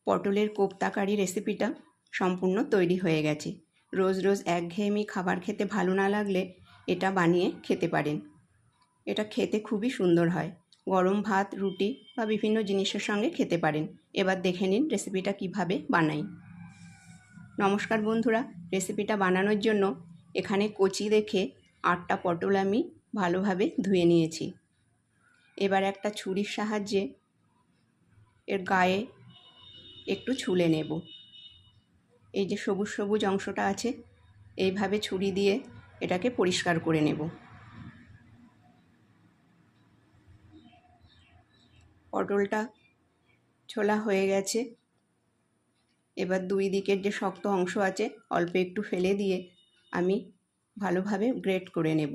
পটলের কোপ্তা কারি রেসিপিটা সম্পূর্ণ তৈরি হয়ে গেছে। রোজ রোজ একঘেয়েমি খাবার খেতে ভালো না লাগলে এটা বানিয়ে খেতে পারেন। এটা খেতে খুবই সুন্দর হয়। গরম ভাত, রুটি বা বিভিন্ন জিনিসের সঙ্গে খেতে পারেন। এবার দেখে নিন রেসিপিটা কিভাবে বানাই। নমস্কার বন্ধুরা, রেসিপিটা বানানোর জন্য এখানে কচি দেখে 8টা পটল আমি ভালোভাবে ধুয়ে নিয়েছি। এবার একটা ছুরির সাহায্যে এর গায়ে একটু ছুলে নেব। এই যে সবুজ সবুজ অংশটা আছে, এইভাবে ছুরি দিয়ে এটাকে পরিষ্কার করে নেব। পটলটা ছোলা হয়ে গেছে। এবার দুই দিকের যে শক্ত অংশ আছে অল্প একটু ফেলে দিয়ে আমি ভালোভাবে গ্রেট করে নেব।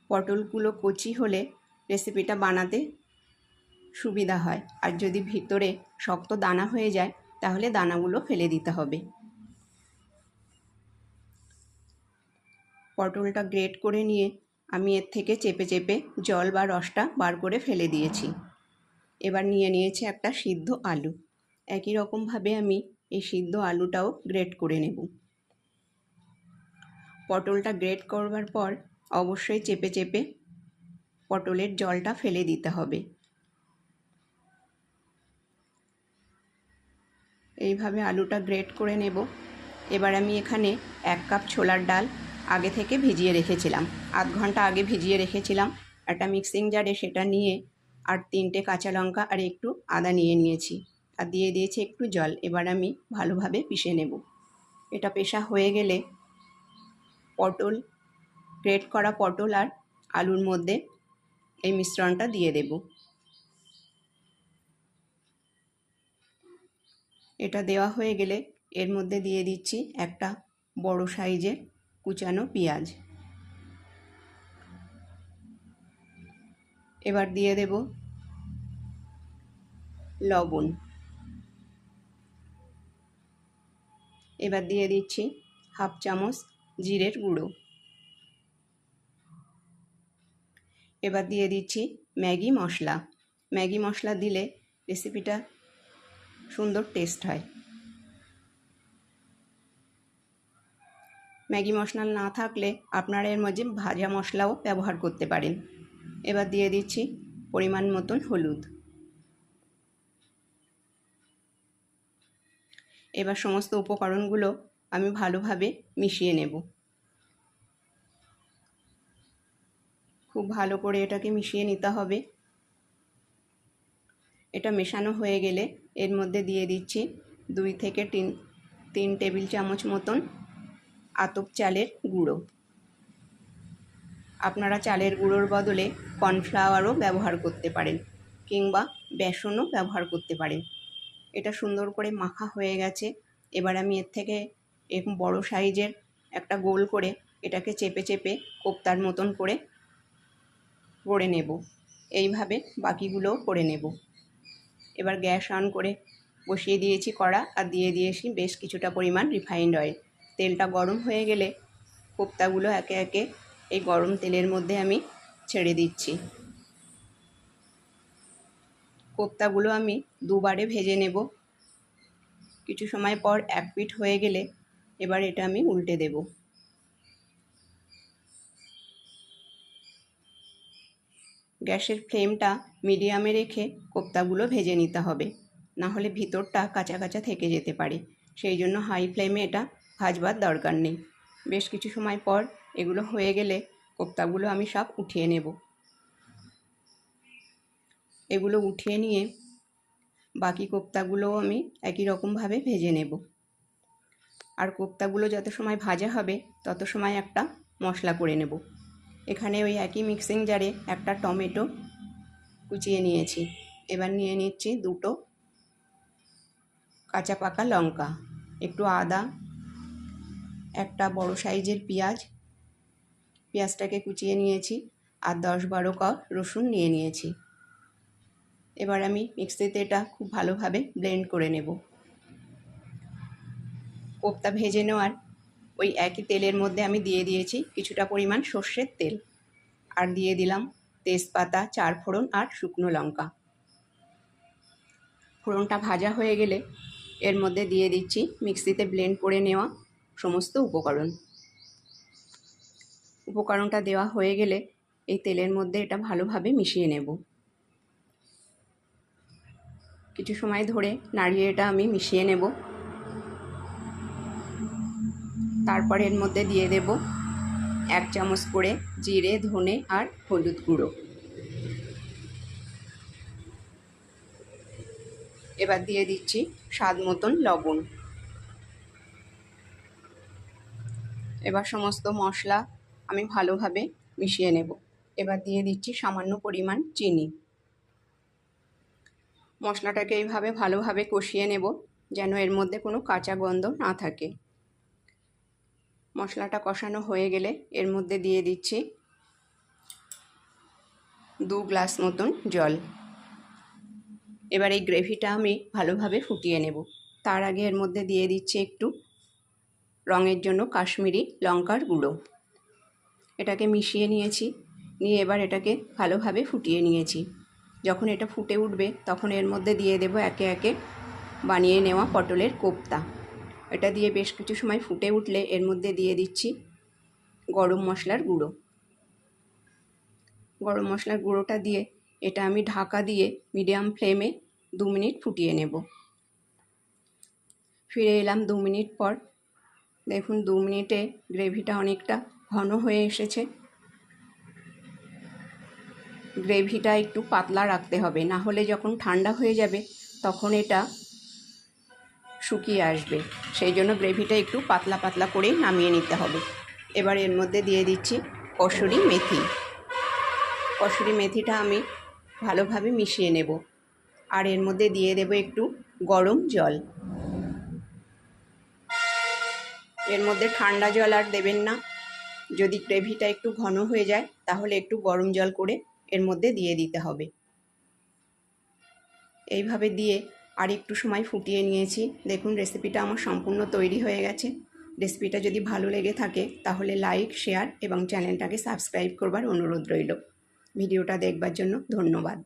পটলগুলো কচি হলে রেসিপিটা বানাতে সুবিধা হয়, আর যদি ভিতরে শক্ত দানা হয়ে যায় তাহলে দানাগুলো ফেলে দিতে হবে। পটলটা গ্রেট করে নিয়ে আমি এর থেকে চেপে চেপে জল বা রসটা বার করে ফেলে দিয়েছি। এবার নিয়ে নিয়েছি একটা সিদ্ধ আলু। একই রকমভাবে আমি এই সিদ্ধ আলুটাও গ্রেট করে নেব। পটলটা গ্রেট করবার পর অবশ্যই চেপে চেপে পটলের জলটা ফেলে দিতে হবে। এইভাবে আলুটা গ্রেট করে নেব। এবার আমি এখানে 1 কাপ ছোলার ডাল আগে থেকে ভিজিয়ে রেখেছিলাম, আধ ঘন্টা আগে ভিজিয়ে রেখেছিলাম। একটা মিক্সিং জারে সেটা নিয়ে আর 3টে কাঁচা লঙ্কা আর একটু আদা নিয়ে নিয়েছি, আর দিয়ে দিয়েছি একটু জল। এবার আমি ভালোভাবে পিষে নেব। এটা পেষা হয়ে গেলে পটল, গ্রেট করা পটল আর আলুর মধ্যে এই মিশ্রণটা দিয়ে দেব। এটা দেওয়া হয়ে গেলে এর মধ্যে দিয়ে দিচ্ছি একটা বড় সাইজের কুচানো পেঁয়াজ। এবার দিয়ে দেব লবণ। এবার দিয়ে দিচ্ছি হাফ চামচ জিরের গুঁড়ো। এবার দিয়ে দিচ্ছি ম্যাগি মশলা। ম্যাগি মশলা দিলে রেসিপিটা সুন্দর টেস্ট হয়। ম্যাগি মশলা না থাকলে আপনারা এর মধ্যে ভাজা মশলাও ব্যবহার করতে পারেন। এবার দিয়ে দিচ্ছি পরিমাণ মতন হলুদ। এবার সমস্ত উপকরণগুলো আমি ভালোভাবে মিশিয়ে নেব। খুব ভালো করে এটাকে মিশিয়ে নিতে হবে। এটা মেশানো হয়ে গেলে এর মধ্যে দিয়ে দিচ্ছি 2 থেকে 3 টেবিল চামচ মতন আতপ চালের গুঁড়ো। আপনারা চালের গুঁড়োর বদলে কর্নফ্লাওয়ারও ব্যবহার করতে পারেন, কিংবা বেসনও ব্যবহার করতে পারেন। এটা সুন্দর করে মাখা হয়ে গেছে। এবার আমি এর থেকে এরকম বড় সাইজের একটা গোল করে এটাকে চেপে চেপে কোপ্তার মতন করে গড়ে নেব। এইভাবে বাকিগুলোও করে নেব। এবার গ্যাস অন করে বসিয়ে দিয়েছি কড়া, আর দিয়ে দিয়েছি বেশ কিছুটা পরিমাণ রিফাইন্ড অয়েল। তেলটা গরম হয়ে গেলে কোপ্তাগুলো একে একে এই গরম তেলের মধ্যে আমি ছেড়ে দিচ্ছি। কোপ্তাগুলো আমি দুবারে ভেজে নেব। কিছু সময় পর এক পিঠ হয়ে গেলে এবার এটা আমি উল্টে দেব। গ্যাসের ফ্লেমটা মিডিয়ামে রেখে কোপ্তাগুলো ভেজে নিতে হবে, না হলে ভিতরটা কাঁচা কাঁচা থেকে যেতে পারে। সেই জন্য হাই ফ্লেমে এটা ভাজবার দরকার নেই। বেশ কিছু সময় পর এগুলো হয়ে গেলে কোপ্তাগুলো আমি সব উঠিয়ে নেব। এগুলো উঠিয়ে নিয়ে বাকি কোপ্তাগুলোও আমি একই রকমভাবে ভেজে নেব। আর কোপ্তাগুলো যত সময় ভাজা হবে তত সময় একটা মশলা করে নেব। এখানে ওই একই মিক্সিং জারে একটা টমেটো কুচিয়ে নিয়েছি। এবার নিয়ে নিচ্ছি 2টো কাঁচা পাকা লঙ্কা, একটু আদা, একটা বড় সাইজের পেঁয়াজ, পেঁয়াজটাকে কুচিয়ে নিয়েছি, আর 10-12 কোয়া রসুন নিয়ে নিয়েছি। এবার আমি মিক্সিতে এটা খুব ভালোভাবে ব্লেন্ড করে নেব। কোপ্তা ভেজে নেওয়ার ওই একই তেলের মধ্যে আমি দিয়ে দিয়েছি কিছুটা পরিমাণ সর্ষের তেল, আর দিয়ে দিলাম তেজপাতা, 4 ফোড়ন আর শুকনো লঙ্কা। ফোড়নটা ভাজা হয়ে গেলে এর মধ্যে দিয়ে দিচ্ছি মিক্সিতে ব্লেন্ড করে নেওয়া সমস্ত উপকরণটা দেওয়া হয়ে গেলে এই তেলের মধ্যে এটা ভালোভাবে মিশিয়ে নেব। কিছু সময় ধরে নাড়িয়ে এটা আমি মিশিয়ে নেব। তারপর এর মধ্যে দিয়ে দেব 1 চামচ করে জিরে, ধনে আর হলুদ গুঁড়ো। এবার দিয়ে দিচ্ছি স্বাদ মতন লবণ। এবার সমস্ত মশলা আমি ভালোভাবে মিশিয়ে নেব। এবার দিয়ে দিচ্ছি সামান্য পরিমাণ চিনি। মশলাটাকে এইভাবে ভালোভাবে কষিয়ে নেব যেন এর মধ্যে কোনো কাঁচা গন্ধ না থাকে। মশলাটা কষানো হয়ে গেলে এর মধ্যে দিয়ে দিচ্ছি 2 গ্লাস মতন জল। এবার এই গ্রেভিটা আমি ভালোভাবে ফুটিয়ে নেব। তার আগে এর মধ্যে দিয়ে দিচ্ছি একটু রঙের জন্য কাশ্মীরি লঙ্কার গুঁড়ো। এটাকে মিশিয়ে নিয়েছি, নিয়ে এবার এটাকে ভালোভাবে ফুটিয়ে নিয়েছি। যখন এটা ফুটে উঠবে তখন এর মধ্যে দিয়ে দেব একে একে বানিয়ে নেওয়া পটলের কোপ্তা। এটা দিয়ে বেশ কিছু সময় ফুটে উঠলে এর মধ্যে দিয়ে দিচ্ছি গরম মশলার গুঁড়ো। গরম মশলার গুঁড়োটা দিয়ে এটা আমি ঢাকা দিয়ে মিডিয়াম ফ্লেমে 2 মিনিট ফুটিয়ে নেব। ফিরে এলাম 2 মিনিট পর। দেখুন 2 মিনিটে গ্রেভিটা অনেকটা ঘন হয়ে এসেছে। গ্রেভিটা একটু পাতলা রাখতে হবে, না হলে যখন ঠান্ডা হয়ে যাবে তখন এটা শুকিয়ে আসবে। সেই জন্য গ্রেভিটা একটু পাতলা পাতলা করেই নামিয়ে নিতে হবে। এবার এর মধ্যে দিয়ে দিচ্ছি কসুরি মেথি। কসুরি মেথিটা আমি ভালোভাবে মিশিয়ে নেব। আর এর মধ্যে দিয়ে দেব একটু গরম জল। এর মধ্যে ঠান্ডা জল আর দেবেন না। যদি গ্রেভিটা একটু ঘন হয়ে যায় তাহলে একটু গরম জল করে এর মধ্যে দিয়ে দিতে হবে। এইভাবে দিয়ে আর একটু সময় ফুটিয়ে নিয়েছি। দেখুন রেসিপিটা আমার সম্পূর্ণ তৈরি হয়ে গেছে। রেসিপিটা যদি ভালো লেগে থাকে তাহলে লাইক, শেয়ার এবং চ্যানেলটাকে সাবস্ক্রাইব করবার অনুরোধ রইল। ভিডিওটা দেখবার জন্য ধন্যবাদ।